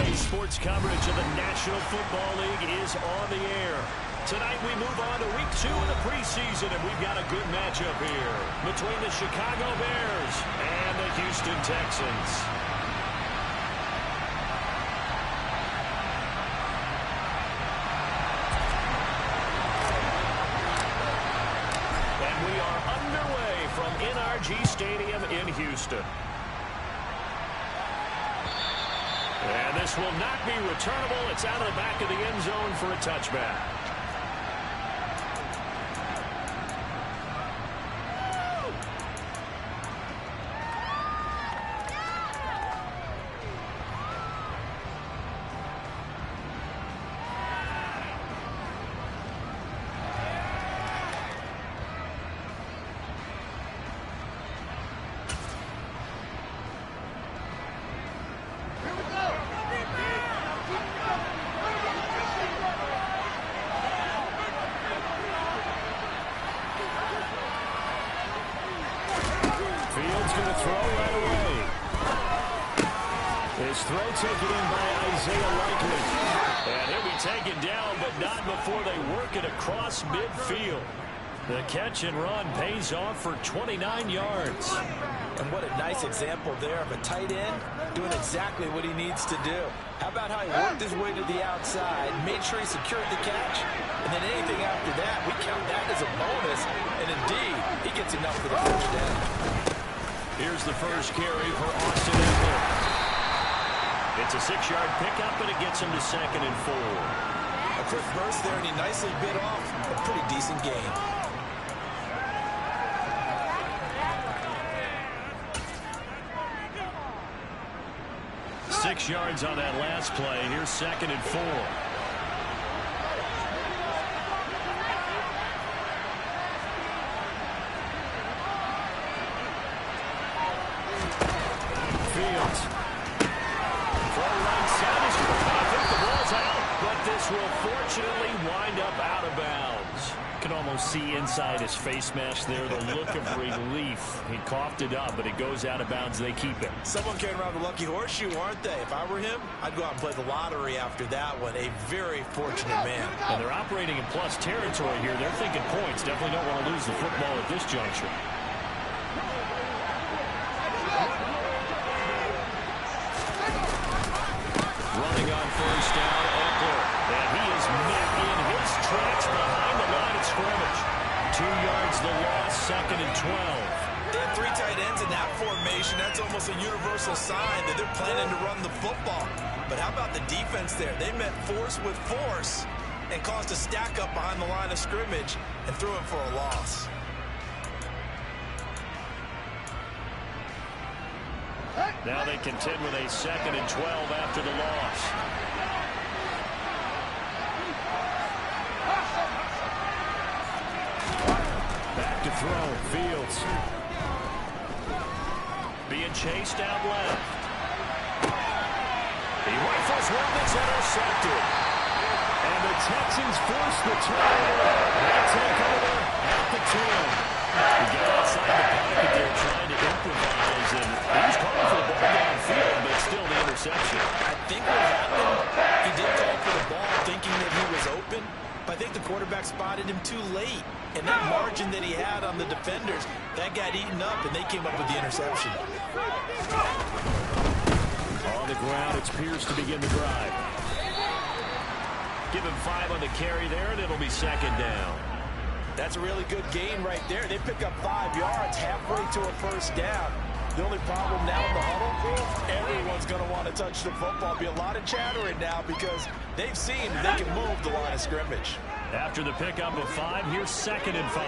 Sports coverage of the National Football League is on the air. Tonight we move on to week 2 of the preseason, and we've got a good matchup here between the Chicago Bears and the Houston Texans. And we are underway from NRG Stadium in Houston. And this will not be returnable. It's out of the back of the end zone for a touchback. Throw taken in by Isaiah Likely. And he'll be taken down, but not before they work it across midfield. The catch and run pays off for 29 yards. And what a nice example there of a tight end doing exactly what he needs to do. How about how he worked his way to the outside, made sure he secured the catch, and then anything after that, we count that as a bonus. And indeed, he gets enough for the first down. Here's the first carry for Austin Eckler. It's a 6-yard pickup, and it gets him to 2nd and 4. A quick burst there, and he nicely bit off a pretty decent gain. Six yards on that last play. Here's 2nd and 4. Fields. Will fortunately wind up out of bounds. You can almost see inside his face mask there the look of relief. He coughed it up, but it goes out of bounds. They keep it. Someone carrying around the lucky horseshoe, aren't they? If I were him, I'd go out and play the lottery after that one. A very fortunate man. And they're operating in plus territory here. They're thinking points. Definitely don't want to lose the football at this juncture. Running on first down, Eckler. And he is met in his tracks behind the line of scrimmage. 2 yards the loss, 2nd and 12. They have 3 tight ends in that formation. That's almost a universal sign that they're planning to run the football. But how about the defense there? They met force with force and caused a stack up behind the line of scrimmage and threw him for a loss. Now they contend with a 2nd and 12 after the loss. Back to throw. Fields. Being chased out left. He rifles one that's intercepted. And the Texans force the turnover. They take over at the 10. He got outside the pocket there trying to improvise, and he was calling for the ball downfield, but still the interception. I think what happened, he did call for the ball thinking that he was open, but I think the quarterback spotted him too late. And that margin that he had on the defenders, that got eaten up, and they came up with the interception. On the ground, it's Pierce to begin the drive. Give him 5 on the carry there, and it'll be 2nd down. That's a really good gain right there. They pick up 5 yards halfway to a first down. The only problem now in the huddle, everyone's going to want to touch the football. Be a lot of chattering now because they've seen they can move the line of scrimmage. After the pickup of 5, here's 2nd and 5.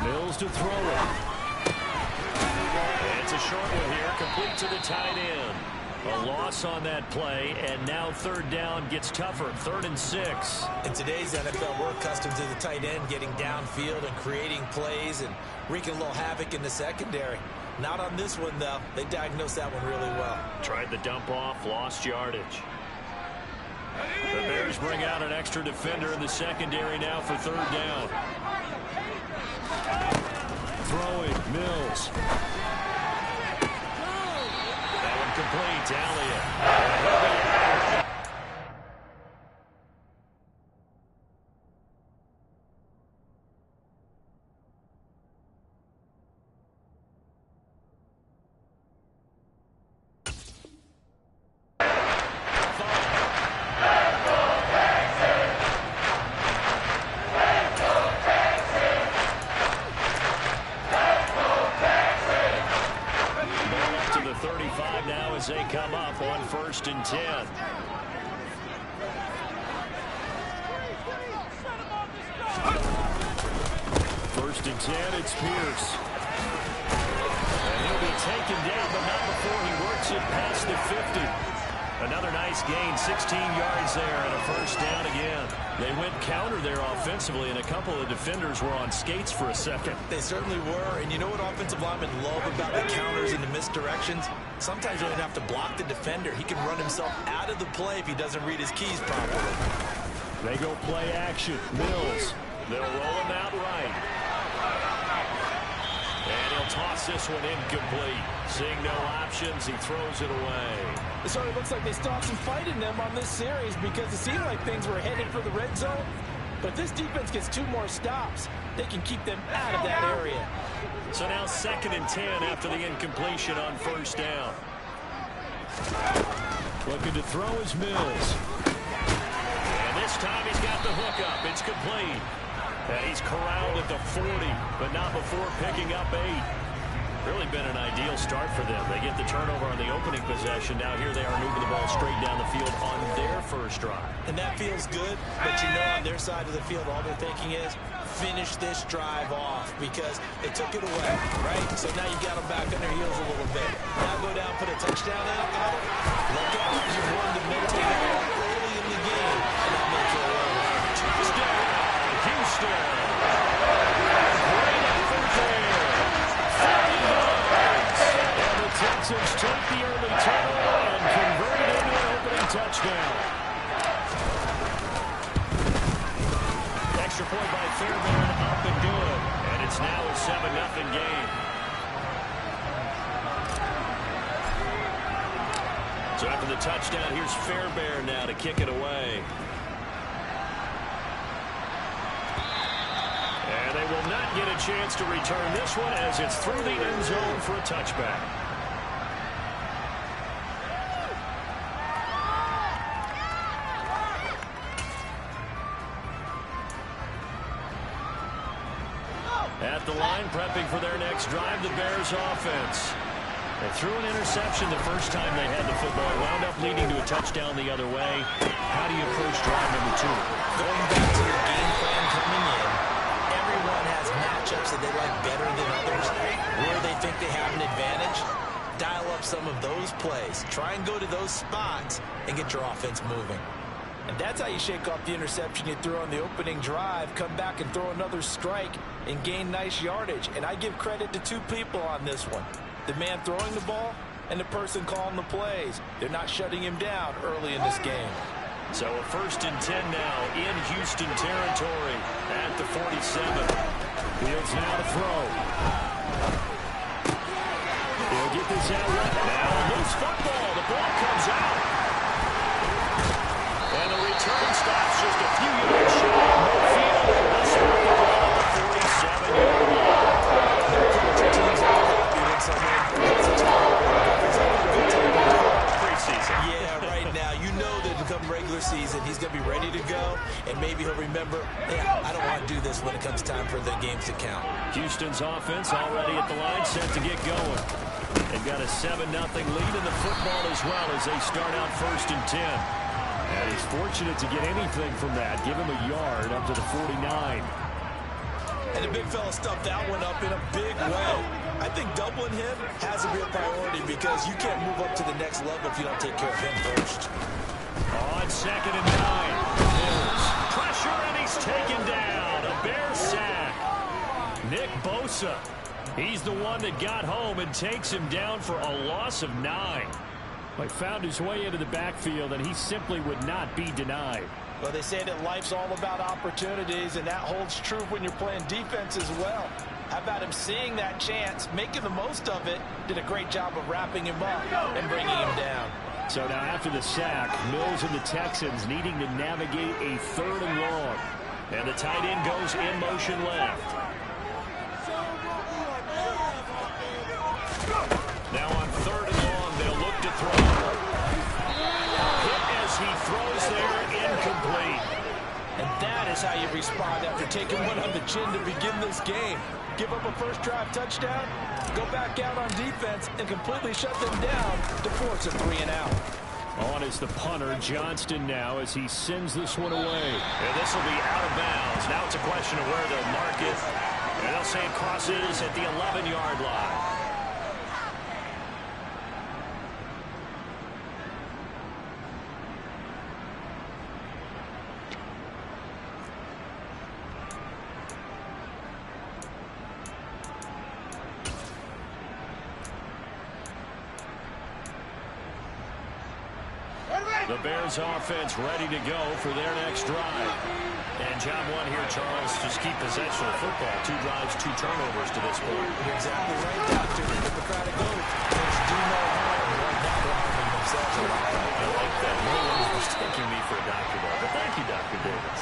Mills to throw it. It's a short one here, complete to the tight end. A loss on that play, and now 3rd down gets tougher, 3rd and 6. In today's NFL, we're accustomed to the tight end getting downfield and creating plays and wreaking a little havoc in the secondary. Not on this one, though. They diagnosed that one really well. Tried the dump off, lost yardage. The Bears bring out an extra defender in the secondary now for third down. Throwing, Mills. That one complete, Elliott. They come up on 1st and 10. First and 10, it's Pierce. And he'll be taken down, but not before he works it past the 50. Another nice gain, 16 yards there, and a first down again. They went counter there offensively, and a couple of defenders were on skates for a second. They certainly were, and you know what offensive linemen love about the counters and the misdirections? Sometimes you don't have to block the defender. He can run himself out of the play if he doesn't read his keys properly. They go play action. Mills. They'll roll him out right. And he'll toss this one incomplete. Seeing no options, he throws it away. It sort of looks like they still have some fight in them on this series because it seemed like things were headed for the red zone. But this defense gets 2 more stops. They can keep them out of that area. So now 2nd and 10 after the incompletion on first down. Looking to throw is Mills. And this time he's got the hook up. It's complete. And he's corralled at the 40, but not before picking up 8. Really been an ideal start for them. They get the turnover on the opening possession. Now here they are moving the ball straight down the field on their first drive. And that feels good, but you know on their side of the field all they're thinking is finish this drive off because they took it away, right? So now you got them back on their heels a little bit. Now go down, put a touchdown out. Look out. You've won the mental early in the game. And that makes it all right. Touchdown, Houston. Great effort there. 40 yards. And the Texans took the early turnover and converted into an opening touchdown. Extra point by Fairbairn, up and good. And it's now a 7-0 game. So after the touchdown, here's Fairbairn now to kick it away. And they will not get a chance to return this one as it's through the end zone for a touchback. At the line, prepping for their next drive, the Bears offense. They threw an interception the first time they had the football. It wound up leading to a touchdown the other way. How do you approach drive number 2? Going back to your game plan coming in, everyone has matchups that they like better than others. Where they think they have an advantage, dial up some of those plays. Try and go to those spots and get your offense moving. And that's how you shake off the interception you threw on the opening drive, come back and throw another strike and gain nice yardage. And I give credit to 2 people on this one. The man throwing the ball and the person calling the plays. They're not shutting him down early in this game. So a 1st and 10 now in Houston territory at the 47. Fields now to throw. He'll get this out right now. Loose football. The ball comes out. And the return stops just a few yards shy of midfield. They'll start the ball at the 47-yard line. Preseason. Yeah, right now, you know that come regular season, he's going to be ready to go, and maybe he'll remember, yeah, I don't want to do this when it comes time for the games to count. Houston's offense already at the line, set to get going. They've got a 7-0 lead in the football as well as they start out 1st and 10. And he's fortunate to get anything from that. Give him a yard up to the 49. And the big fella stuffed that one up in a big way. I think doubling him has to be a priority because you can't move up to the next level if you don't take care of him first. On 2nd and 9. Mills. Pressure, and he's taken down. A Bear sack. Nick Bosa. He's the one that got home and takes him down for a loss of 9. He found his way into the backfield, and he simply would not be denied. Well, they say that life's all about opportunities, and that holds true when you're playing defense as well. How about him seeing that chance, making the most of it, did a great job of wrapping him up and bringing him down. So now after the sack, Mills and the Texans needing to navigate a 3rd and long. And the tight end goes in motion left. Now on 3rd and long, they'll look to throw. Hit as he throws there, incomplete. And that is how you respond after taking one on the chin to begin this game. Give up a first drive touchdown, go back out on defense, and completely shut them down to force a 3 and out. On is the punter, Johnston now, as he sends this one away. And this will be out of bounds. Now it's a question of where they'll mark it. And they'll say it crosses at the 11-yard line. The Bears offense ready to go for their next drive. And job one here, Charles, just keep possession of football. 2 drives, 2 turnovers to this point. You're exactly right, Doctor. The Hippocratic Oath. There's do no harm. Right now they're harming themselves a lot. I like that. No one's mistaking me for a doctor, though. But thank you, Dr. Davis.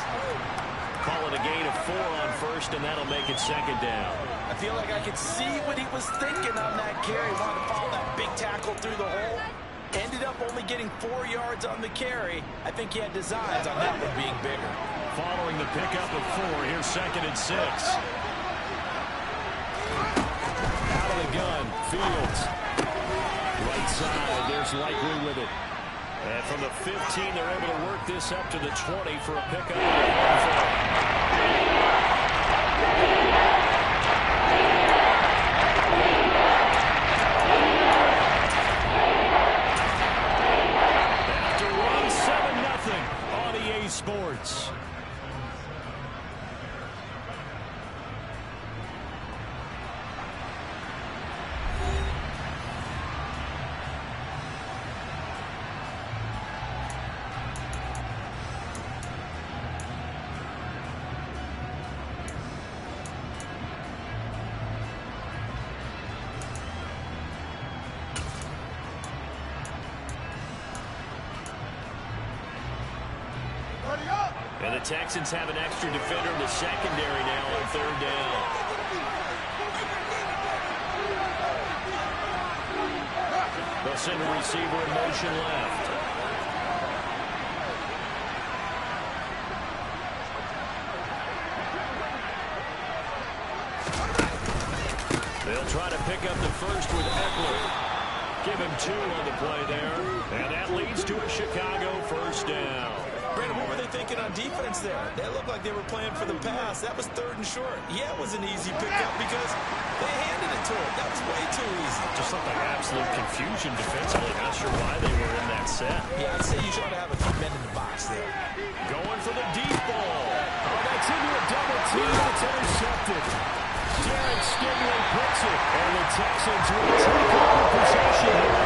Call it a gain of 4 on first, and that'll make it 2nd down. I feel like I could see what he was thinking on that carry. Wanted to follow that big tackle through the hole. Ended up only getting 4 yards on the carry. I think he had designs on that one being bigger. Following the pickup of 4, here's 2nd and 6. Out of the gun, Fields. Right side, there's Likely with it. And from the 15, they're able to work this up to the 20 for a pickup. Sports. And the Texans have an extra defender in the secondary now on 3rd down. They'll send a receiver in motion left. They'll try to pick up the first with Eckler. Give him 2 on the play there. And that leads to a Chicago 1st down. Brandon, what were they thinking on defense there? They looked like they were playing for the pass. That was 3rd and short. Yeah, it was an easy pickup because they handed it to him. That was way too easy. Just looked like absolute confusion defensively. Not sure why they were in that set. Yeah, I'd say you should have a few men in the box there. Going for the deep ball. Oh, that's into a double team. That's intercepted. Derek Stingley puts it. And the Texans will take over possession here.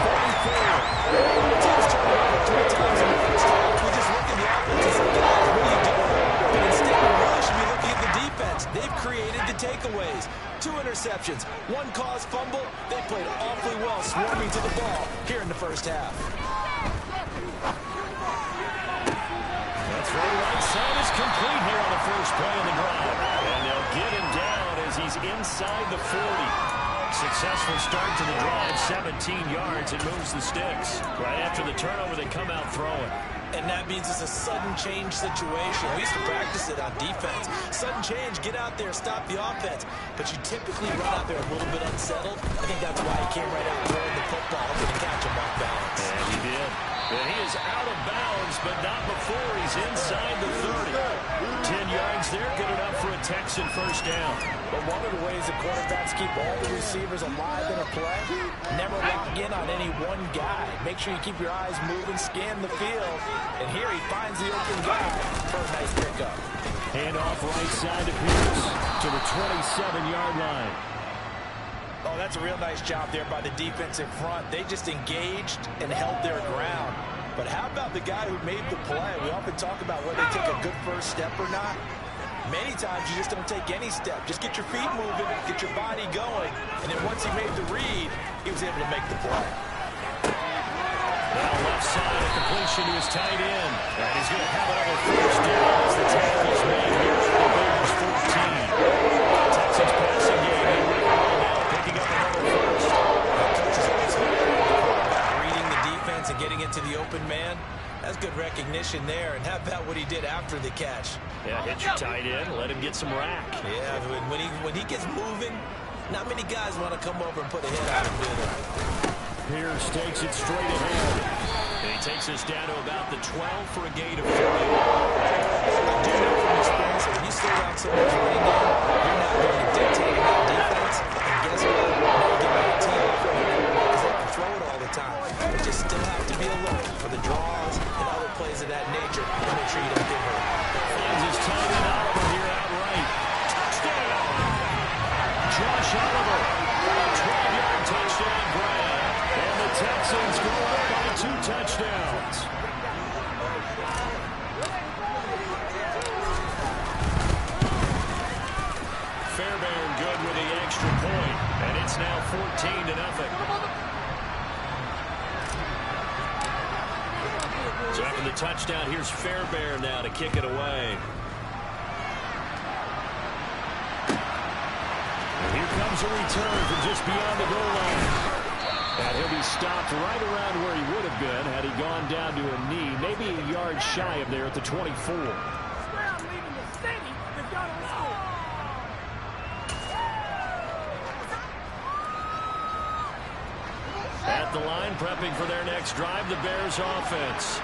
44. The team's turned it over 3 times in the first half. We just look at the offense and say, guys, what are you doing? But instead, we really should be looking at the defense. They've created the takeaways. 2 interceptions, 1 caused fumble. They played awfully well swarming to the ball here in the first half. That's right. Right side is complete here on the first play of the drive. And they'll get him down as he's inside the 40. Successful start to the drive, 17 yards. It moves the sticks. Right after the turnover, they come out throwing. And that means it's a sudden change situation. We used to practice it on defense. Sudden change, get out there, stop the offense. But you typically run out there a little bit unsettled. I think that's why he came right out throwing the football to catch him off balance. And he did. And he is out of bounds, but not before he's inside the 30. 10 yards there, good enough for a Texan 1st down. But one of the ways the quarterbacks keep all the receivers alive in a play, never lock in on any one guy. Make sure you keep your eyes moving, scan the field. And here he finds the open guy for a nice pickup. Hand off right side to Pierce to the 27-yard line. Oh, Oh, that's a real nice job there by the defensive front. They just engaged and held their ground. But how about the guy who made the play? We often talk about whether they take a good first step or not. Many times you just don't take any step. Just get your feet moving, get your body going, and then once he made the read, he was able to make the play. Now left side, a completion to his tight end. And he's going to have another first down as the tackle's made here for the Bears 14. Texans passing game in now, picking up another first. Coach is always about reading the defense and getting into the open man. That's good recognition there. And how about what he did after the catch? Yeah, hit your tight end, let him get some rack. Yeah, when he gets moving, not many guys want to come over and put a hit on him, do they? Pierce takes it straight ahead. And he takes us down to about the 12 for a gain of 30. I do know from experience that when you slow down someone's running game, you're not going to dictate that defense. And guess what? Now you get my team because they can throw it all the time. But you still have to be alert for the draws and other plays of that nature to make sure you don't get hurt. Finds his tight end Oliver here outright. Touchdown! Josh Oliver. 12-yard touchdown grab. And the Texans go up by 2 touchdowns. Fairbairn good with the extra point. And it's now 14-0. So after the touchdown, here's Fairbairn now to kick it away. And here comes a return from just beyond the goal line. And he'll be stopped right around where he would have been had he gone down to a knee, maybe a yard shy of there at the 24. At the line, prepping for their next drive, the Bears offense.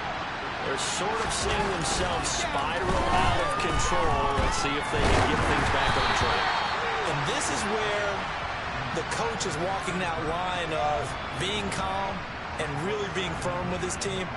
They're sort of seeing themselves spiral out of control. Let's see if they can get things back on track. And this is where the coach is walking that line of being calm and really being firm with his team.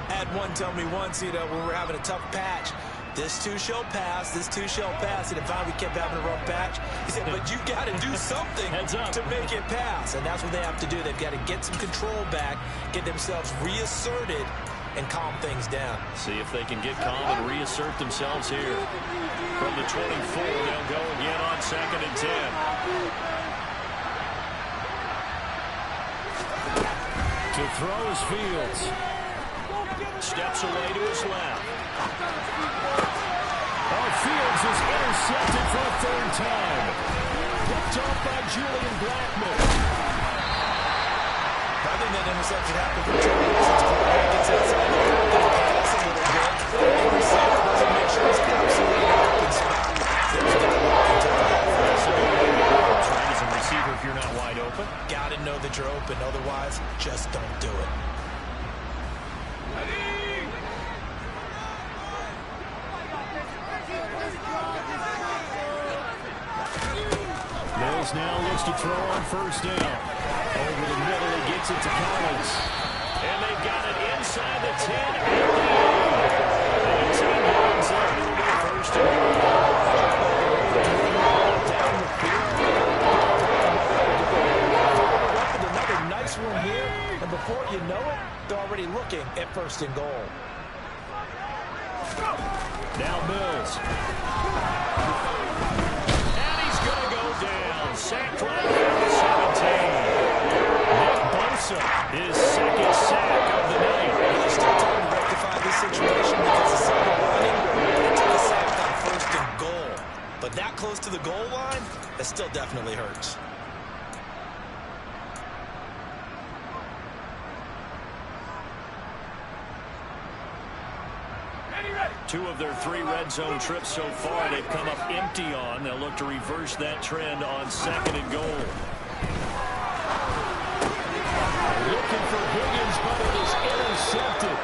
I had one tell me once, when we were having a tough patch, this too shall pass, this too shall pass. And finally we kept having a rough patch. He said, but you've got to do something to make it pass. And that's what they have to do. They've got to get some control back, get themselves reasserted, and calm things down. See if they can get calm and reassert themselves here. From the 24, they'll go again on 2nd and 10. To throw is Fields. Steps away to his left. Oh, Fields is intercepted for a 3rd time. Picked off by Julian Blackmon. I think that interception happened for 2 reasons. Quarterback gets outside the pass a little bit. And receiver doesn't make sure he's absolutely in an open spot. So he's got to look into that. Right as a receiver if you're not wide open. Got to know that you're open. Otherwise, just don't do it. Mills now looks to throw on 1st down. Over the middle, he gets it to Collins. And they've got it inside the 10 at the 8. 18 yards there. It'll be 1st and goal. Down the field. Another nice one here. And before you know it, they're already looking at 1st and goal. Now Mills. Down, sacked right at the 17. Nick Bosa, his 2nd sack of the night. There's still time to rectify this situation because the second running, they took a sack on 1st and goal. But that close to the goal line, that still definitely hurts. Two of their 3 red zone trips so far they've come up empty on. They'll look to reverse that trend on 2nd and goal. Looking for Higgins, but it is intercepted.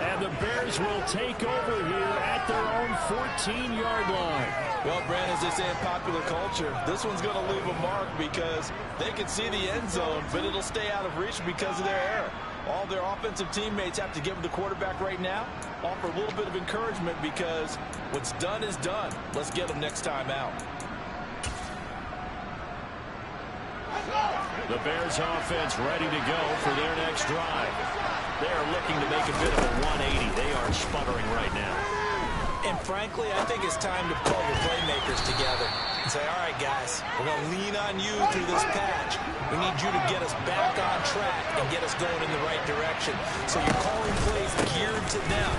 And the Bears will take over here at their own 14-yard line. Well, Brand, as they say in popular culture, this one's going to leave a mark because they can see the end zone, but it'll stay out of reach because of their error. All their offensive teammates have to give the quarterback right now, offer a little bit of encouragement because what's done is done. Let's get them next time out. The Bears offense ready to go for their next drive. They are looking to make a bit of a 180. They are sputtering right now. And frankly, I think it's time to pull your playmakers together and say, all right, guys, we're going to lean on you through this patch. We need you to get us back on track and get us going in the right direction. So you're calling plays geared to them.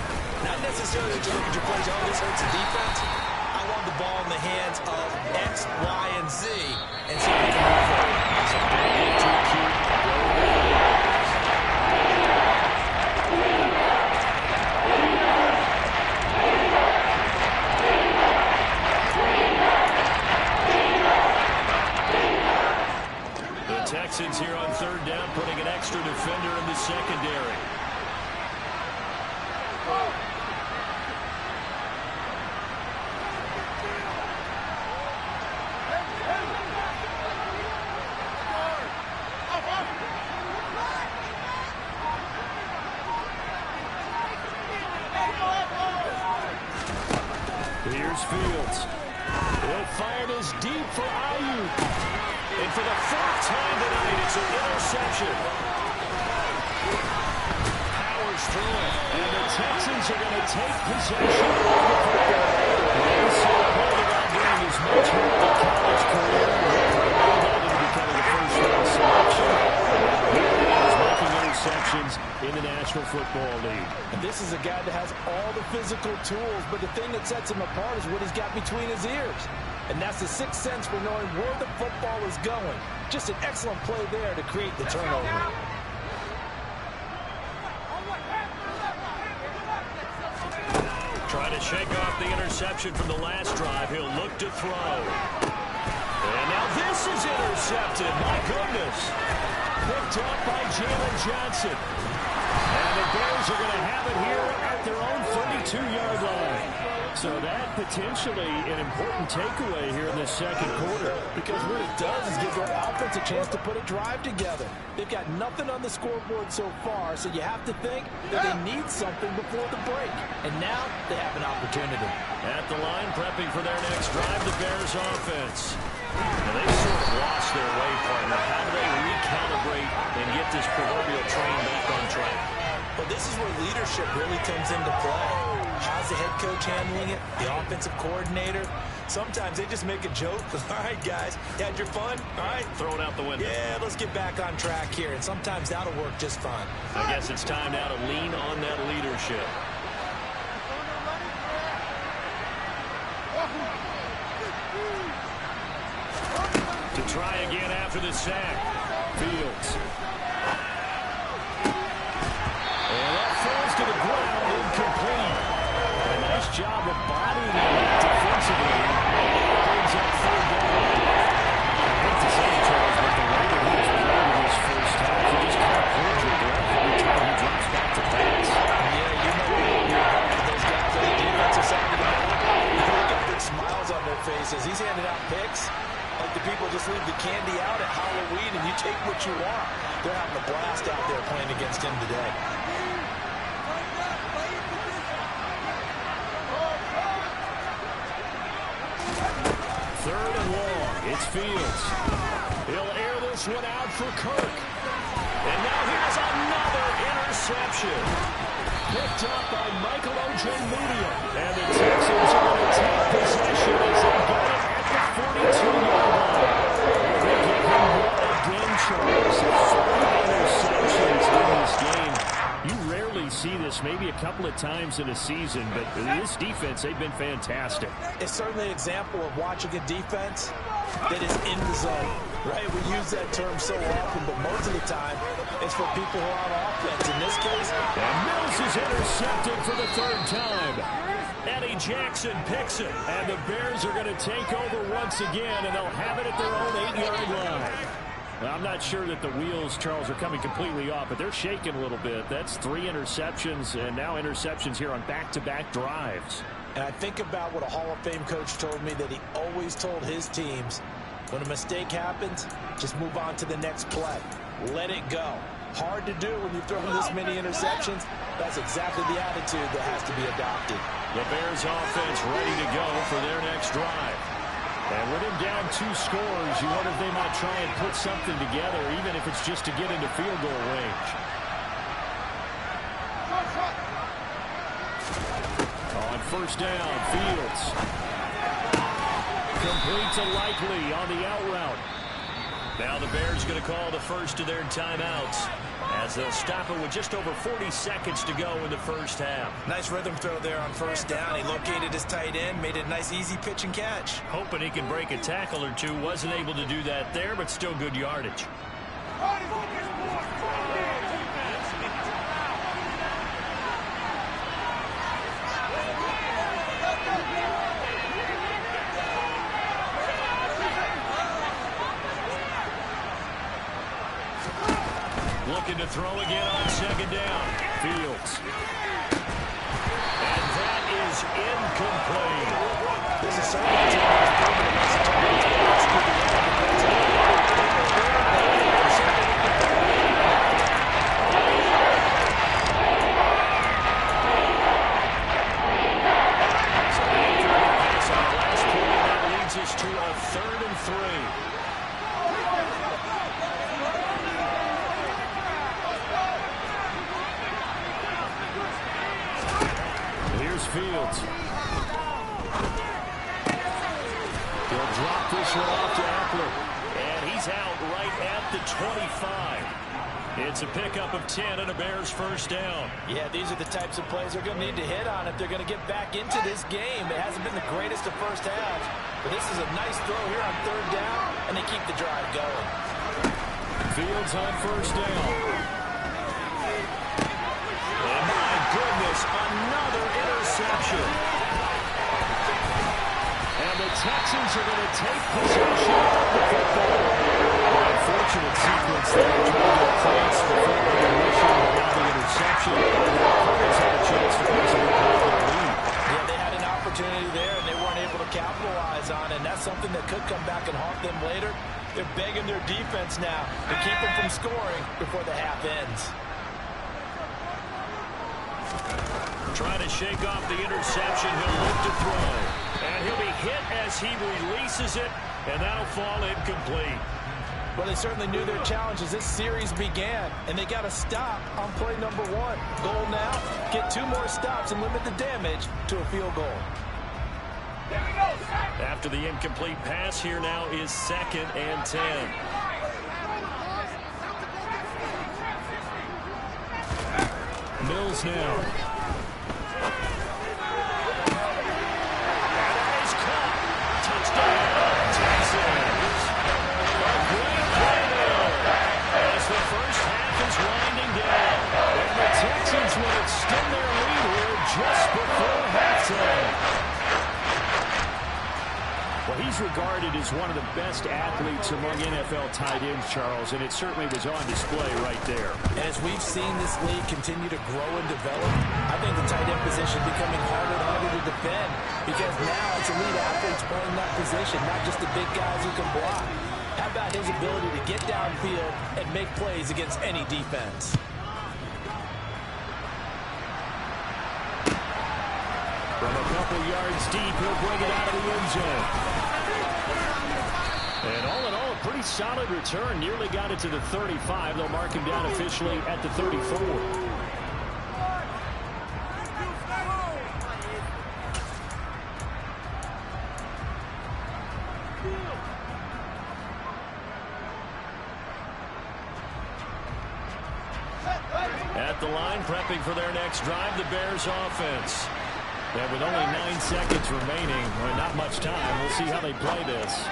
Not necessarily that you look at your plays, oh, this hurts the defense. I want the ball in the hands of X, Y, and Z and see if we can move forward. So don't get too cute. Texans here on third down, putting an extra defender in the secondary. Here's Fields. He'll fire this deep for Ayuk. And for the fourth time tonight, it's an interception. Powers through it. And the Texans are going to take possession of the football. They see a quarterback doing as much here in their college career. They're becoming the first-round selection. Here he is making interceptions in the National Football League. And this is a guy that has all the physical tools, but the thing that sets him apart is what he's got between his ears. And that's the sixth sense for knowing where the football is going. Just an excellent play there to create the turnover. Trying to shake off the interception from the last drive. He'll look to throw. And now this is intercepted. My goodness. Picked up by Jalen Johnson. And the Bears are going to have it here at their own 32-yard line. So that potentially an important takeaway here in the second quarter. Because what it does is give their offense a chance to put a drive together. They've got nothing on the scoreboard so far, so you have to think that they need something before the break. And now they have an opportunity. At the line, prepping for their next drive, the Bears offense. Now they sort of lost their way, partner. How do they recalibrate and get this proverbial train back on track? Well, this is where leadership really comes into play. How's the head coach handling it? The offensive coordinator? Sometimes they just make a joke. All right, guys, you had your fun? All right. Throw it out the window. Yeah, let's get back on track here. And sometimes that'll work just fine. I guess it's time now to lean on that leadership. To try again after the sack. Fields. And that falls to the ground, incomplete. A nice job of bodying it defensively. Brings up third down. I hate to say it, Charles, but the way that he's played in his first half, he just can't hold your breath every time he drops back to pass. Yeah, you know those guys on the defensive side of the ball. They got big smiles on their faces. He's handing out picks. Like the people just leave the candy out at Halloween and you take what you want. They're having a blast out there playing against him today. Third and long. It's Fields. He'll air this one out for Kirk. And now here's another interception. Picked up by Michael Ojemudia. And the Texans are going to take possession as they get it at the 42-yard line. They give him one again, Charles. 4 interceptions in this game. You rarely see this, maybe a couple of times in a season, but this defense, they've been fantastic. It's certainly an example of watching a defense that is in the zone, right? We use that term so often, but most of the time, it's for people who are on offense. In this case, and Mills is intercepted for the third time. Eddie Jackson picks it, and the Bears are going to take over once again, and they'll have it at their own 8-yard line. Well, I'm not sure that the wheels, Charles, are coming completely off, but they're shaking a little bit. That's 3 interceptions, and now interceptions here on back-to-back drives. And I think about what a Hall of Fame coach told me, that he always told his teams, when a mistake happens, just move on to the next play. Let it go. Hard to do when you've thrown this many interceptions. That's exactly the attitude that has to be adopted. The Bears offense ready to go for their next drive. And with him down 2 scores, you wonder if they might try and put something together, even if it's just to get into field goal range. On first down, Fields. Complete to Likely on the out route. Now the Bears going to call the first of their timeouts, as they'll stop it with just over 40 seconds to go in the first half. Nice rhythm throw there on first down. He located his tight end, made it a nice easy pitch and catch. Hoping he can break a tackle or two. Wasn't able to do that there, but still good yardage. Looking to throw again on second down. Fields. And that is incomplete. This is certainly a team that's proven it has a target to execute the run. So the incomplete pass on the last play, that leads us to a 3rd and 3. Fields. He'll drop this one off to Eckler. And he's out right at the 25. It's a pickup of 10 and a Bears first down. Yeah, these are the types of plays they're going to need to hit on if they're going to get back into this game. It hasn't been the greatest of first halves, but this is a nice throw here on 3rd down, and they keep the drive going. Fields on first down. And my goodness, another interception. And the Texans are going to take possession of the football. An unfortunate sequence there, trying to advance before the intermission without the interception. The Cardinals had a chance to possibly pull their lead. Yeah, they had an opportunity there, and they weren't able to capitalize on it. And that's something that could come back and haunt them later. They're begging their defense now to keep them from scoring before the half ends. Trying to shake off the interception. He'll look to throw. And he'll be hit as he releases it. And that'll fall incomplete. Well, they certainly knew their challenge as this series began. And they got to stop on play number 1. Goal now, get 2 more stops and limit the damage to a field goal. After the incomplete pass, here now is 2nd and 10. Mills now. Texans will extend their lead here just before halftime. Well, he's regarded as one of the best athletes among NFL tight ends, Charles, and it certainly was on display right there. And as we've seen this league continue to grow and develop, I think the tight end position is becoming harder and harder to defend because now it's elite athletes playing that position, not just the big guys who can block. How about his ability to get downfield and make plays against any defense? From a couple yards deep, he'll bring it out of the end zone. And all in all, a pretty solid return. Nearly got it to the 35. They'll mark him down officially at the 34. At the line, prepping for their next drive, the Bears offense. And with only 9 seconds remaining, well, not much time, we'll see how they play this.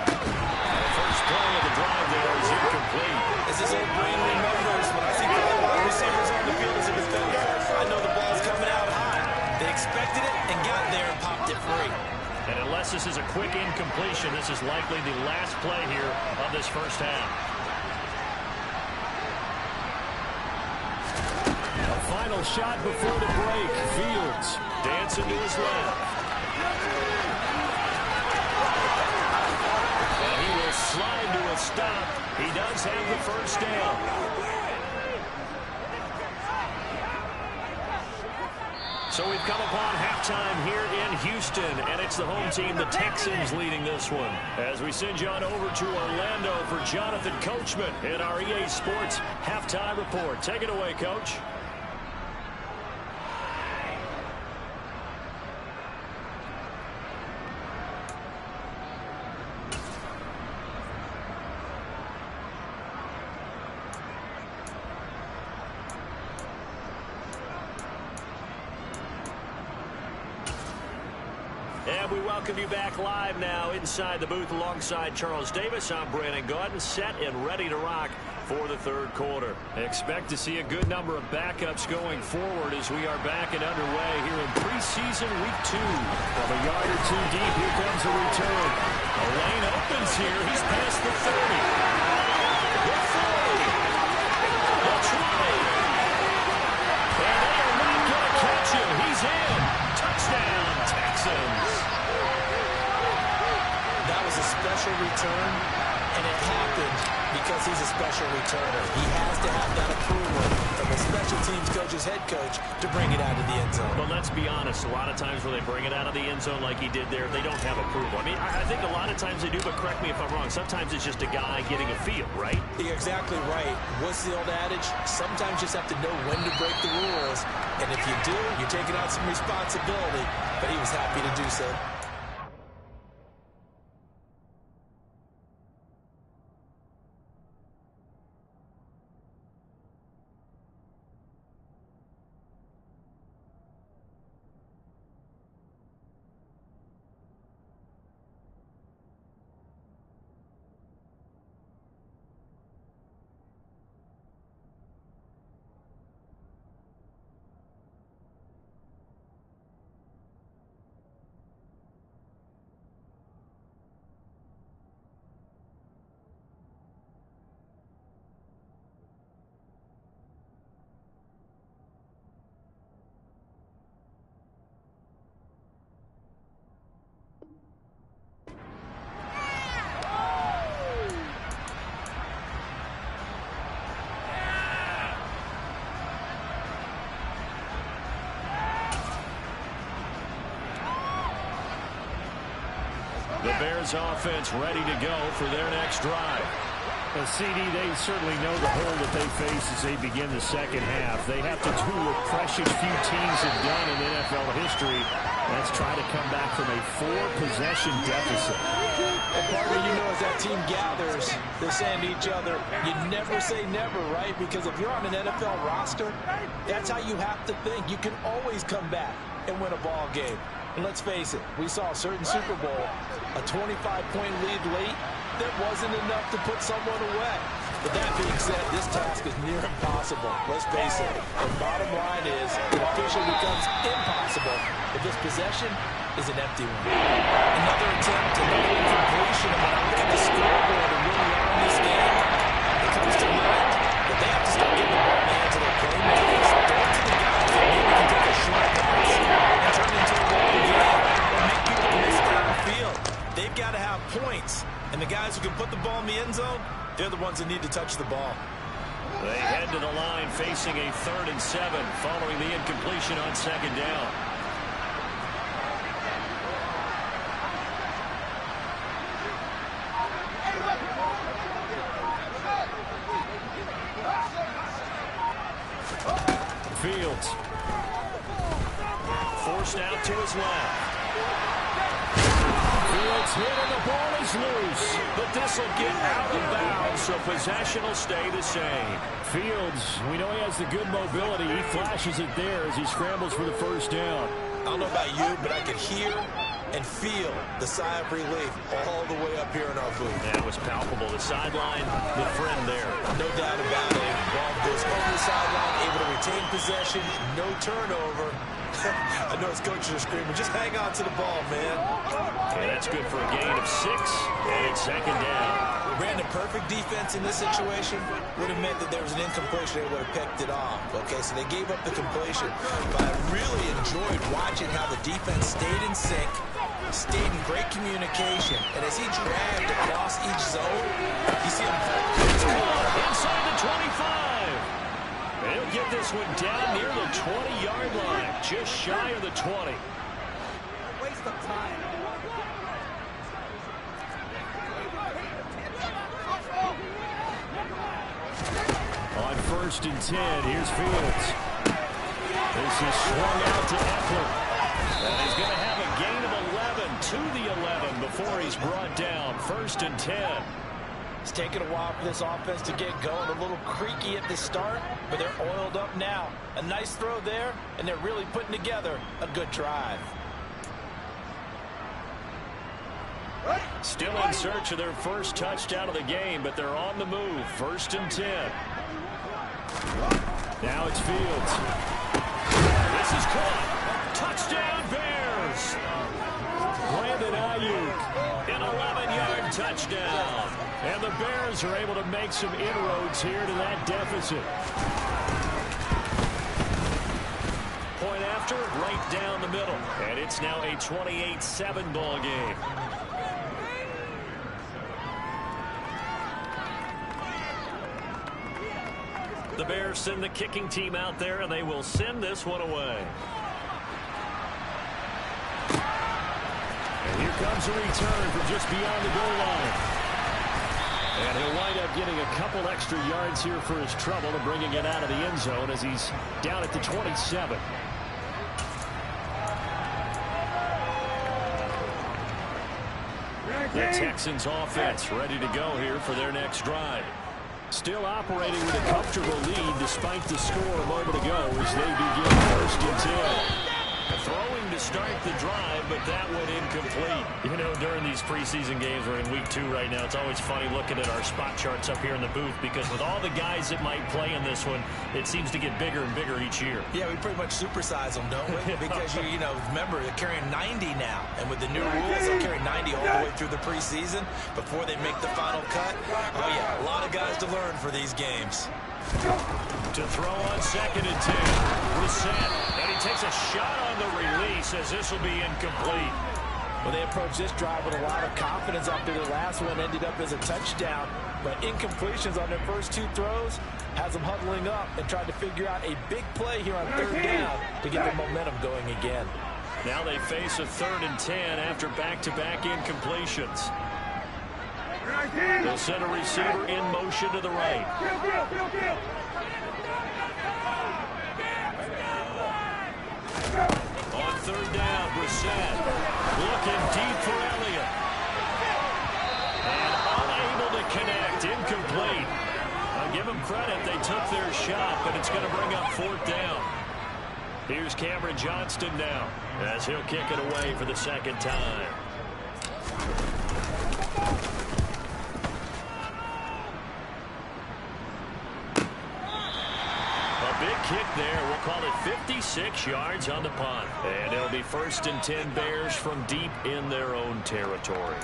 The first play of the drive there is incomplete. As his old brain remembers, when I see wide receivers on the field as a defender, I know the ball's coming out high. They expected it and got there and popped it free. And unless this is a quick incompletion, this is likely the last play here of this first half. A final shot before the break. Fields dancing to his left. And he will slide to a stop. He does have the first down. So we've come upon halftime here in Houston, and it's the home team, the Texans, leading this one. As we send you on over to Orlando for Jonathan Coachman in our EA Sports halftime report. Take it away, Coach. And we welcome you back live now inside the booth alongside Charles Davis. I'm Brandon Gaudin, set and ready to rock for the third quarter. Expect to see a good number of backups going forward as we are back and underway here in preseason week 2. From a yard or two deep, here comes a return. A lane opens here. He's past the 30. The 40. The 20. And they are not going to catch him. He's in. Touchdown, Texans. That was a special return, and it happened because he's a special returner. He has to have that approval from the special teams coach's head coach to bring it out of the end zone. But let's be honest, a lot of times when they bring it out of the end zone like he did there, they don't have approval. I mean, I think a lot of times they do, but correct me if I'm wrong. Sometimes it's just a guy getting a feel, right? You're exactly right. What's the old adage? Sometimes you just have to know when to break the rules, and if you do, you're taking on some responsibility, but he was happy to do so. The Bears offense ready to go for their next drive. Well, CD, they certainly know the hole that they face as they begin the second half. They have to do what precious few teams have done in NFL history. That's try to come back from a 4-possession deficit. And partner, you know, as that team gathers, they're saying to each other, you never say never, right? Because if you're on an NFL roster, that's how you have to think. You can always come back and win a ball game. And let's face it, we saw a certain Super Bowl, a 25-point lead late, that wasn't enough to put someone away. But that being said, this task is near impossible. Let's face it. The bottom line is it officially becomes impossible if this possession is an empty one. Another attempt, another incompletion, and when I look at the scoreboard and where we are in this game, it comes to mind that they have to start getting the ball in the hands of their playmakers. Throw it to the guys that maybe can take a short pass and turn it into a long game or make people miss downfield. They've got to have points. And the guys who can put the ball in the end zone, they're the ones that need to touch the ball. They head to the line facing a 3rd and 7 following the incompletion on 2nd down. Fields. Forced out to his left. Fields hit and the ball is loose. But this will get out of bounds, so possession will stay the same. Fields, we know he has the good mobility. He flashes it there as he scrambles for the first down. I don't know about you, but I could hear and feel the sigh of relief all the way up here in our booth. That was palpable. The sideline, the friend there. No doubt about it. Ball goes over the sideline, able to retain possession, no turnover. I know his coaches are screaming, just hang on to the ball, man. Okay, that's good for a gain of 6, and it's 2nd down. Brandon, perfect defense in this situation would have meant that there was an incompletion. They would have picked it off. Okay, so they gave up the completion. But I really enjoyed watching how the defense stayed in sync, stayed in great communication. And as he dragged across each zone, you see him inside the 25. He'll get this one down near the 20-yard line, just shy of the 20. Waste of time. On 1st and 10, here's Fields. This is swung out to Eckler. And he's going to have a gain of 11 to the 11 before he's brought down. 1st and 10. It's taken a while for this offense to get going. A little creaky at the start, but they're oiled up now. A nice throw there, and they're really putting together a good drive. Still in search of their first touchdown of the game, but they're on the move. 1st and 10. Now it's Fields. This is caught. Touchdown, Bears. Brandon Ayuk, an 11-yard touchdown. And the Bears are able to make some inroads here to that deficit. Point after, right down the middle. And it's now a 28-7 ball game. The Bears send the kicking team out there, and they will send this one away. And here comes a return from just beyond the goal line. And he'll wind up getting a couple extra yards here for his trouble and bringing it out of the end zone as he's down at the 27. The Texans offense ready to go here for their next drive. Still operating with a comfortable lead despite the score a moment ago as they begin 1st and 10. Throwing to start the drive, but that one incomplete. You know, during these preseason games, we're in week 2 right now. It's always funny looking at our spot charts up here in the booth because with all the guys that might play in this one, it seems to get bigger and bigger each year. Yeah, we pretty much supersize them, don't we? Because, you know, remember, they're carrying 90 now. And with the new rules, they'll carry 90 all the way through the preseason before they make the final cut. Oh, yeah, a lot of guys to learn for these games. To throw on 2nd and 10. Reset. And he takes a shot on the release as this will be incomplete. Well, they approached this drive with a lot of confidence after their last one ended up as a touchdown. But incompletions on their first 2 throws has them huddling up and trying to figure out a big play here on 3rd down to get the momentum going again. Now they face a 3rd and 10 after back-to-back incompletions. They'll send a receiver in motion to the right. On 3rd down, Brissett looking deep for Elliott. And unable to connect, incomplete. I'll give them credit, they took their shot, but it's going to bring up 4th down. Here's Cameron Johnston now, as he'll kick it away for the 2nd time. Kick there. We'll call it 56 yards on the punt. And it'll be 1st and 10 Bears from deep in their own territory.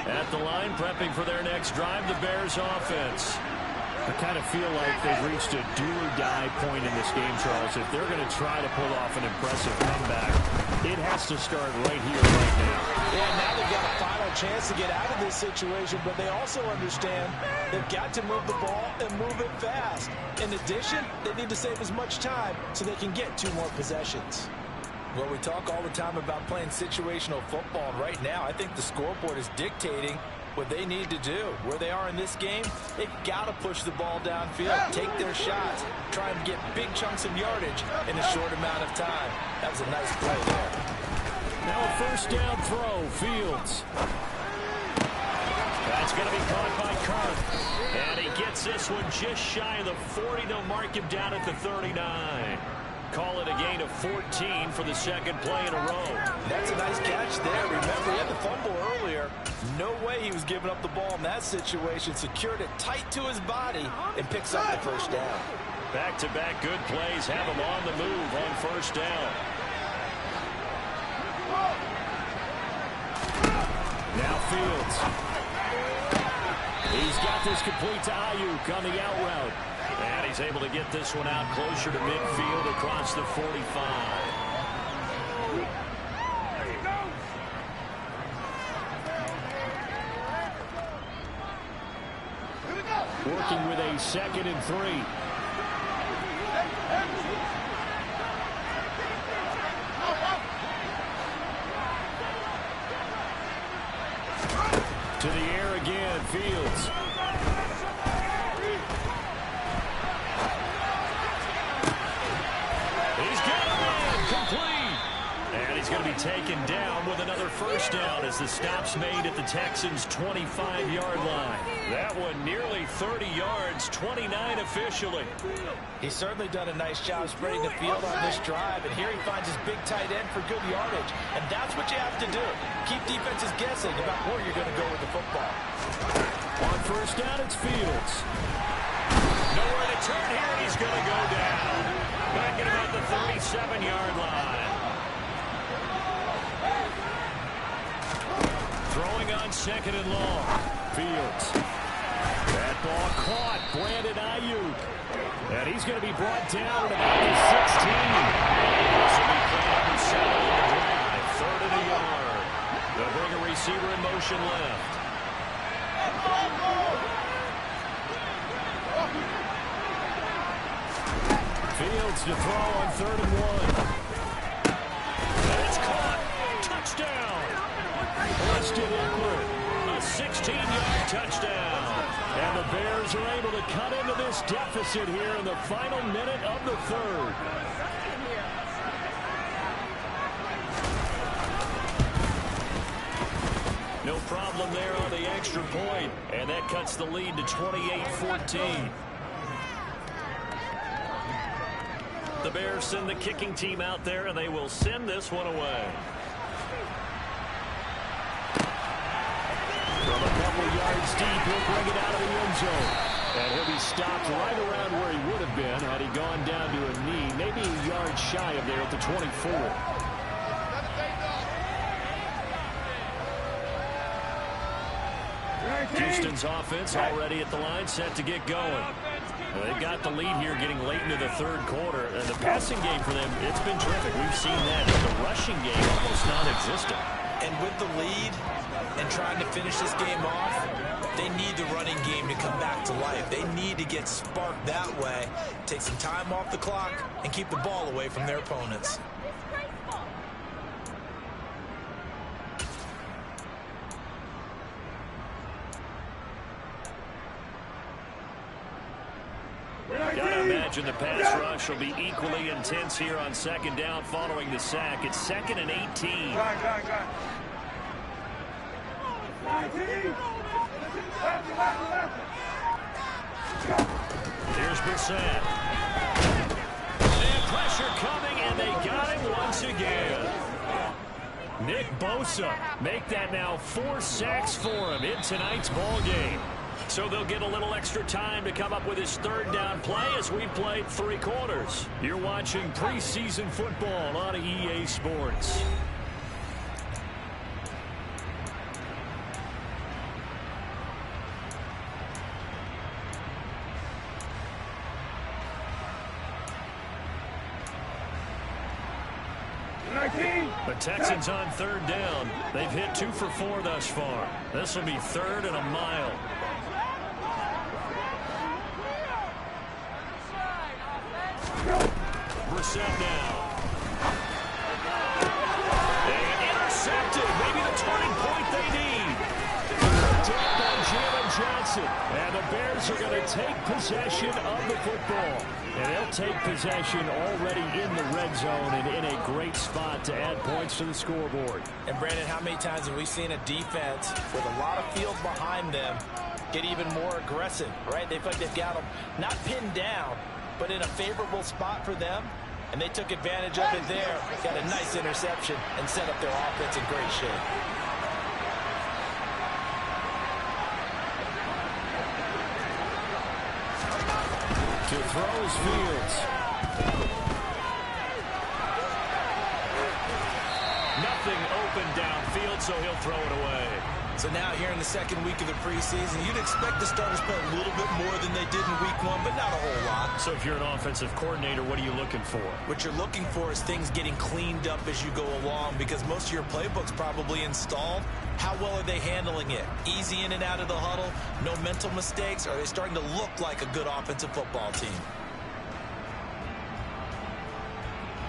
At the line, prepping for their next drive, the Bears offense. I kind of feel like they've reached a do-or-die point in this game, Charles. If they're going to try to pull off an impressive comeback, it has to start right here, right now. Yeah, now they've got a final chance to get out of this situation, but they also understand they've got to move the ball and move it fast. In addition, they need to save as much time so they can get 2 more possessions. Well, we talk all the time about playing situational football, and right now I think the scoreboard is dictating what they need to do. Where they are in this game, they've got to push the ball downfield, take their shots, try and get big chunks of yardage in a short amount of time. That was a nice play there. Now a 1st down throw, Fields. That's going to be caught by Kirk. And he gets this one just shy of the 40. They'll mark him down at the 39. Call it a gain of 14 for the 2nd play in a row. That's a nice catch there. Remember, he had the fumble earlier. No way he was giving up the ball in that situation. Secured it tight to his body and picks up the 1st down. Back-to-back good plays have him on the move on 1st down. Now Fields. He's got Pass is complete to Ayuk on the out route. And he's able to get this one out closer to midfield across the 45. Working with a 2nd and 3. To the air again, Fields. He's got a man, complete. And he's going to be taken down with another first down as the stop's made at the Texans' 25-yard line. That one nearly 30 yards, 29 officially. He's certainly done a nice job spreading the field on this drive, and here he finds his big tight end for good yardage. And that's what you have to do. Keep defenses guessing about where you're going to go with the football. On first down, it's Fields. Nowhere to turn here, and he's going to go down. Back at about the 37-yard line. Throwing on 2nd and long. Fields. That ball caught. Brandon Ayuk. And he's going to be brought down at about the 16. This will be play number 7 on the drive. 3rd and a yard. They'll bring a receiver in motion left. Fields to throw on 3rd and 1. And it's caught. Touchdown. Preston Eckler, a 16-yard touchdown. And the Bears are able to cut into this deficit here in the final minute of the 3rd. No problem there on the extra point, and that cuts the lead to 28-14. The Bears send the kicking team out there, and they will send this one away. From a couple yards deep, he'll bring it out of the end zone. And he'll be stopped right around where he would have been had he gone down to a knee, maybe a yard shy of there at the 24. Houston's offense already at the line, set to get going. They've got the lead here getting late into the 3rd quarter. And the passing game for them, it's been terrific. We've seen that. But the rushing game almost non-existent. And with the lead and trying to finish this game off, they need the running game to come back to life. They need to get sparked that way, take some time off the clock, and keep the ball away from their opponents. Gotta imagine the pass rush will be equally intense here on 2nd down following the sack. It's 2nd and 18. Here's Brissett. And pressure coming, and they got him once again. Nick Bosa make that now 4 sacks for him in tonight's ball game. So they'll get a little extra time to come up with his 3rd down play as we've played 3 quarters. You're watching preseason football on EA Sports. The Texans on 3rd down. They've hit 2 for 4 thus far. This will be 3rd and a mile. Brissett now. And intercepted. Maybe the turning point they need. Attack on Jalen Johnson. And the Bears are going to take possession of the football. And they'll take possession already in the red zone and in a great spot to add points to the scoreboard. And Brandon, how many times have we seen a defense with a lot of field behind them get even more aggressive, right? They feel like they've got them not pinned down, but in a favorable spot for them, and they took advantage of it there. Got a nice interception and set up their offense in great shape. To throws Fields. Nothing open downfield, so he'll throw it away. So now here in the second week of the preseason, you'd expect the starters to play a little bit more than they did in week 1, but not a whole lot. So if you're an offensive coordinator, what are you looking for? What you're looking for is things getting cleaned up as you go along, because most of your playbook's probably installed. How well are they handling it? Easy in and out of the huddle? No mental mistakes? Are they starting to look like a good offensive football team?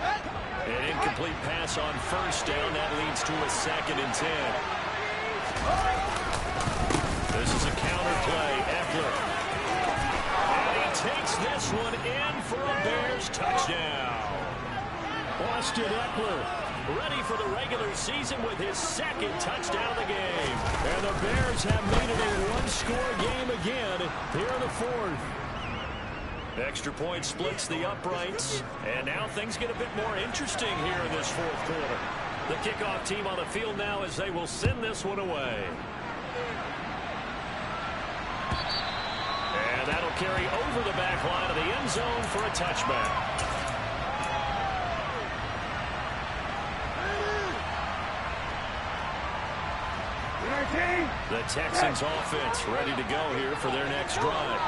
An incomplete pass on first down. That leads to a 2nd and 10. This is a counter play. Eckler. And he takes this one in for a Bears touchdown. Austin Eckler ready for the regular season with his 2nd touchdown of the game. And the Bears have made it a one-score game again here in the 4th. Extra point splits the uprights, and now things get a bit more interesting here in this 4th quarter. The kickoff team on the field now as they will send this one away. And that'll carry over the back line of the end zone for a touchback. The Texans offense ready to go here for their next drive.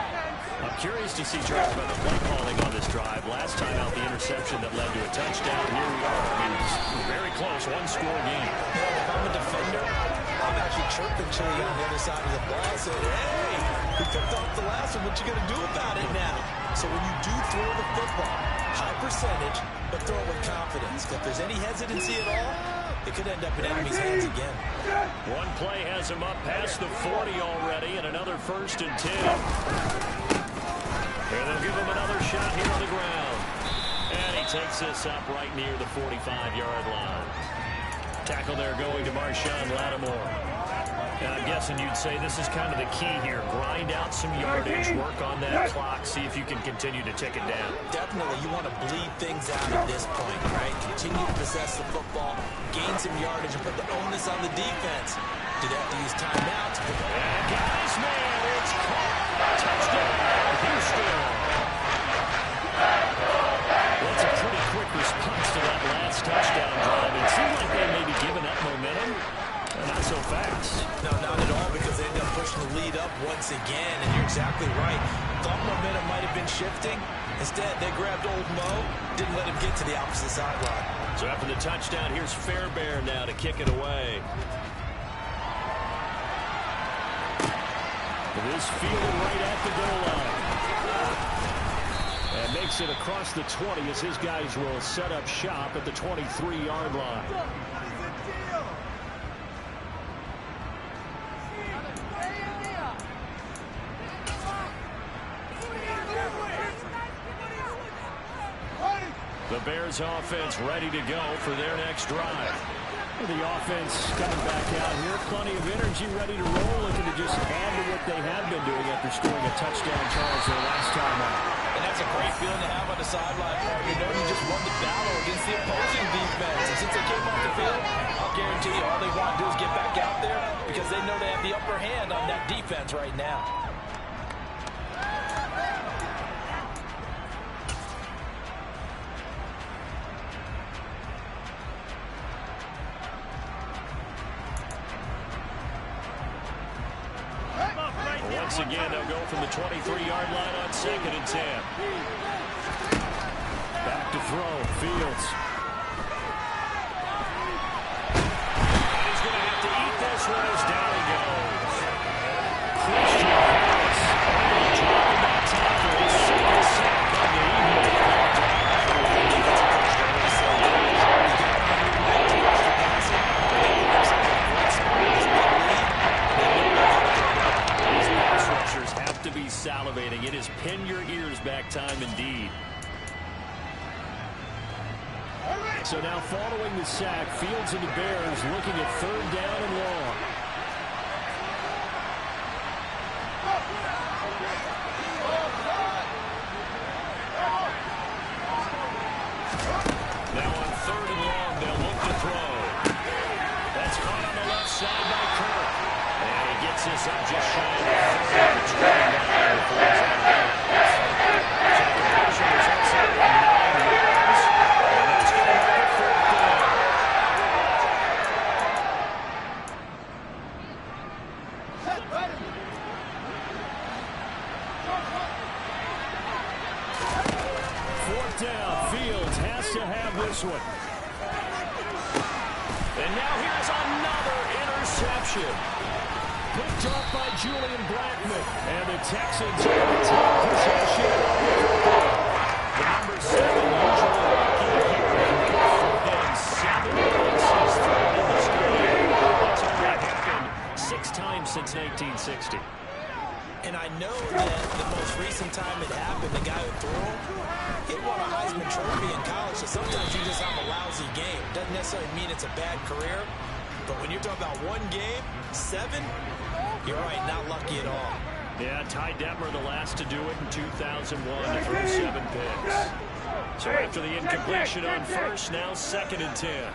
I'm curious to see Charles about the play calling on this drive. Last time out, the interception that led to a touchdown. Here we are. I mean, it's very close, one-score game. Yeah, if I'm a defender, I'm actually chirping Chili on the other side of the ball, saying, hey, we picked off the last one. What you going to do about it now? So when you do throw the football, high percentage, but throw it with confidence. If there's any hesitancy at all, it could end up in enemy's hands again. One play has him up past the 40 already, and another 1st and 10. And they'll give him another shot here on the ground. And he takes this up right near the 45-yard line. Tackle there going to Marshawn Lattimore. And I'm guessing you'd say this is kind of the key here. Grind out some yardage, work on that clock, see if you can continue to tick it down. Definitely, you want to bleed things out at this point, right? Continue to possess the football, gain some yardage, and put the onus on the defense. Do they have to use timeouts? And guys, man, it's caught. Touchdown, Houston. That's a pretty quick response to that last touchdown drive. It seemed like they may be giving up momentum. Not so fast. No, not at all, because they end up pushing the lead up once again, and you're exactly right. Thought momentum might have been shifting. Instead, they grabbed old Mo, didn't let him get to the opposite sideline. So after the touchdown, here's Fairbairn now to kick it away. This fielded right at the goal line. And makes it across the 20 as his guys will set up shop at the 23-yard line. The Bears offense ready to go for their next drive. The offense coming back out here. Plenty of energy, ready to roll, looking to just add to what they have been doing after scoring a touchdown, Charles, their last time out. And that's a great feeling to have on the sideline. You know you just won the battle against the opposing defense. And since they came off the field, I'll guarantee you all they want to do is get back out there because they know they have the upper hand on that defense right now. Once again, they'll go from the 23-yard line on 2nd and 10. Back to throw, Fields. And he's going to have to eat this one as down he goes. Christian Harris dropping that tackle. His 2nd sack of the evening. Have to be salivating. It is pin your ears back time indeed. So now following the sack, Fields and the Bears looking at 3rd down and long. Now on 3rd and long, they'll look to throw. That's caught on the left side by Kirk. And he gets this up just shy of the 30. down. Fields has to have this one. And now here's another interception. Picked off by Julian Blackman. And the Texans are going to take possession. The number 7 usually lucky here. And 7 passes thrown in this game. That's only happened 6 times since 1960. And I know that the most recent time it happened, the guy who threw him, he won a Heisman Trophy in college, so sometimes you just have a lousy game. Doesn't necessarily mean it's a bad career, but when you're talking about one game, 7, you're right, not lucky at all. Yeah, Ty Detmer, the last to do it in 2001 to throw 7 picks. So after the incompletion on first, now 2nd and 10.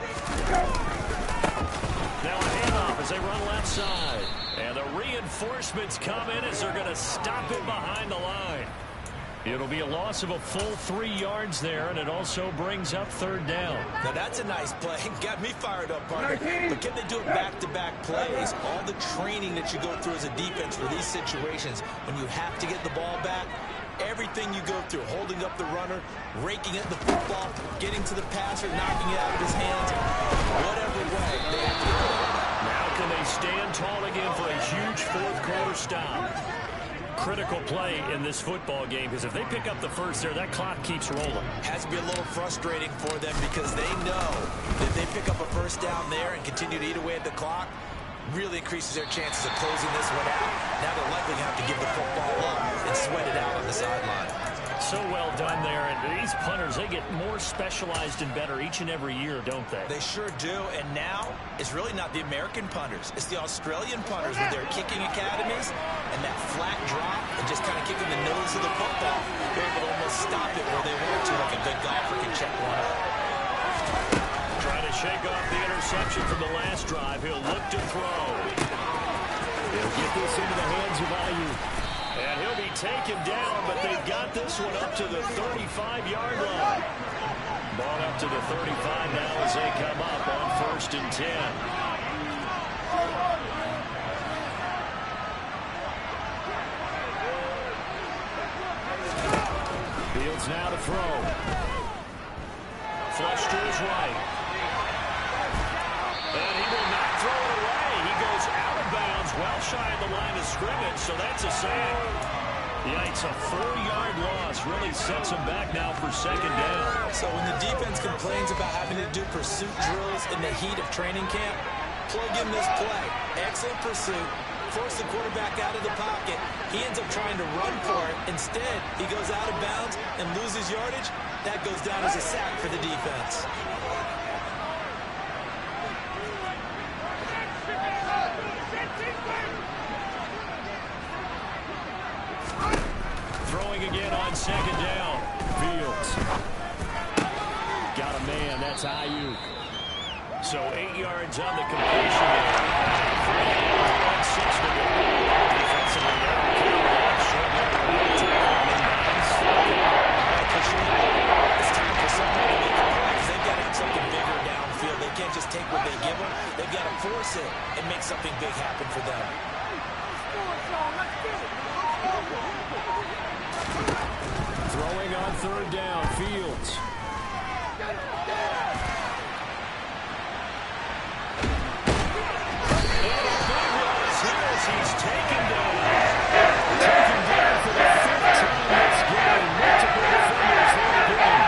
Now a handoff as they run left side. And the reinforcements come in as they're going to stop it behind the line. It'll be a loss of a full 3 yards there, and it also brings up 3rd down. Now that's a nice play. Got me fired up, partner. But can they do it back-to-back plays? All the training that you go through as a defense for these situations, when you have to get the ball back, everything you go through, holding up the runner, raking at the football, getting to the passer, knocking it out of his hands, whatever way, they have to get the ball back. Now can they stand tall again for a huge 4th quarter stop? Critical play in this football game, because if they pick up the first there, that clock keeps rolling. Has to be a little frustrating for them because they know that if they pick up a first down there and continue to eat away at the clock, really increases their chances of closing this one out. Now they're likely going to have to give the football up and sweat it out on the sideline. So well done there, and these punters, they get more specialized and better each and every year, don't they? They sure do, and now it's really not the American punters. It's the Australian punters with their kicking academies and that flat drop and just kind of kicking the nose of the football. They're able to almost stop it where they want to, like a good golfer can check one up. Trying to shake off the interception from the last drive. He'll look to throw. He'll get this into the hands of Ayuk. And he'll be taken down, but they've got this one up to the 35-yard line. Ball up to the 35 now as they come up on 1st and 10. Fields now to throw. Flush to his right. And he will not throw it away. He goes out of bounds, well shy of the line of scrimmage, so that's a sack. Yikes, a 4-yard loss really sets him back now for 2nd down. So when the defense complains about having to do pursuit drills in the heat of training camp, plug in this play. Excellent pursuit. Force the quarterback out of the pocket. He ends up trying to run for it. Instead, he goes out of bounds and loses yardage. That goes down as a sack for the defense. Throwing again on 2nd down. Fields. Got a man, that's Ayuk. So 8 yards on the completion there. 6 to go. Defensively, it's time for somebody to make a play because they've got to have something bigger downfield. They can't just take what they give them. They've got to force it and make something big happen for them. Throwing on 3rd down, Fields. He's taken down. Taken down for the 5th time this game. Multiple defenders there again.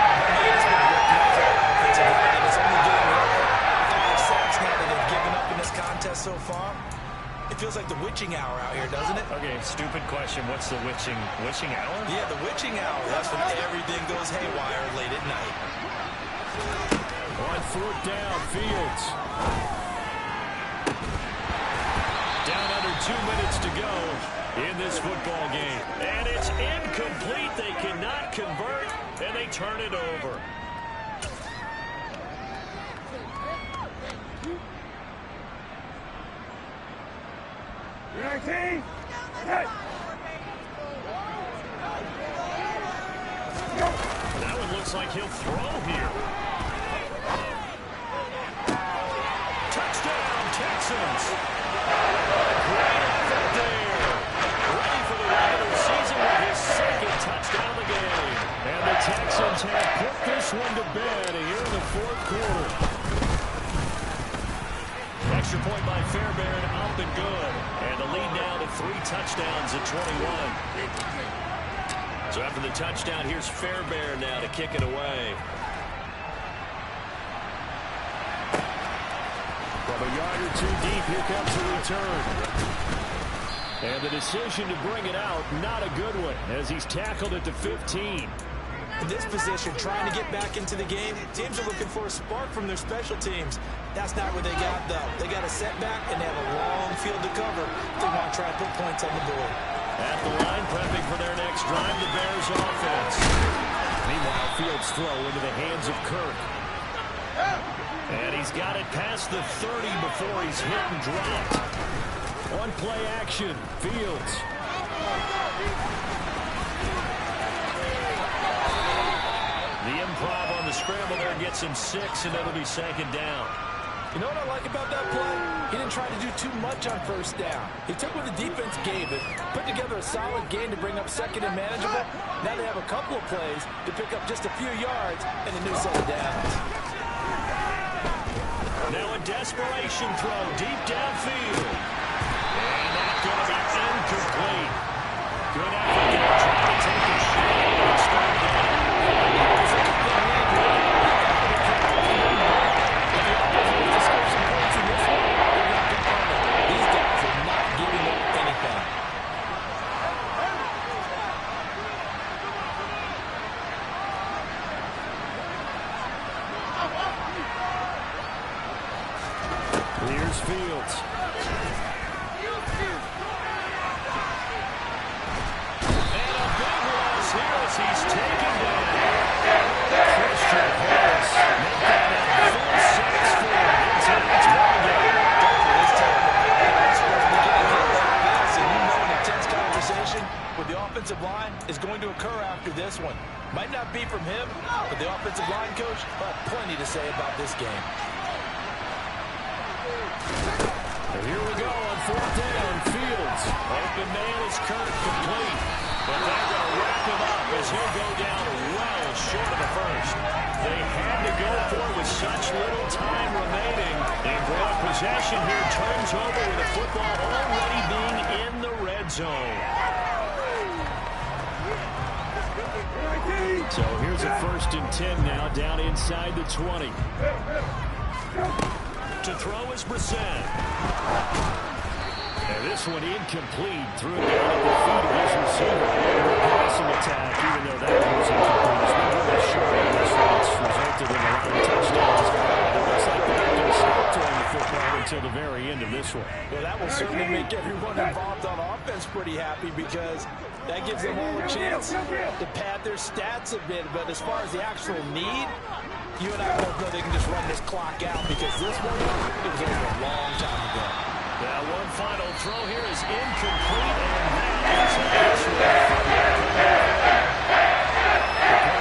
It's only getting 5 sacks now that they've given up in this contest so far. It feels like the witching hour out here, doesn't it? Okay, stupid question. What's the witching hour? Yeah, the witching hour. That's when everything goes haywire late at night. On 4th down, Fields. Down under 2 minutes to go in this football game. And it's incomplete. They cannot convert, and they turn it over. That one looks like he'll throw here. Touchdown, Texans. Great effort there. Ready for the regular season with his 2nd touchdown of the game. And the Texans have runs at 21. So after the touchdown, here's Fairbairn now to kick it away. From a yard or two deep, here comes the return. And the decision to bring it out, not a good one, as he's tackled at the 15. In this position, trying to get back into the game, teams are looking for a spark from their special teams. That's not what they got, though. They got a setback, and they have a long field to cover if they want to try and put points on the board. At the line, prepping for their next drive, the Bears offense. Meanwhile, Fields' throw into the hands of Kirk. And he's got it past the 30 before he's hit and dropped. On play action, Fields. The improv on the scramble there gets him 6, and it'll be second down. You know what I like about that play? He didn't try to do too much on first down. He took what the defense gave it, put together a solid game to bring up second and manageable. Now they have a couple of plays to pick up just a few yards and a new set of downs. Now a desperation throw deep downfield. And that's going to be incomplete. Good effort there, trying to take a shot and start down. These guys are not giving up anything. Here's Fields. And a big loss here as he's taken down. Christian Harris make that a full 6 for him inside the 20 yard. And you know an intense conversation with the offensive line is going to occur after this one. Might not be from him, but the offensive line coach will have plenty to say about this game. And here we go on 4th down, Fields. Open man is Kirk, complete. But they're going to wrap him up as he'll go down well short of the first. They had to go for it with such little time remaining. And broad possession here turns over with the football already being in the red zone. So here's a 1st and 10 now, down inside the 20. To throw is Brissett. And this one incomplete. Threw it down at the feet of his receiver. Passing attack, even though that one was incomplete. It's not really sure how this one's resulted in a lot of touchdowns. It looks like they're not going to stop throwing the football until the very end of this one. Well, that will certainly make everyone involved on offense pretty happy because that gives them all a chance to pad their stats a bit. But as far as the actual need, you and I both know they can just run this clock out because this one, it was over a long time ago. Now one final throw here is incomplete, and that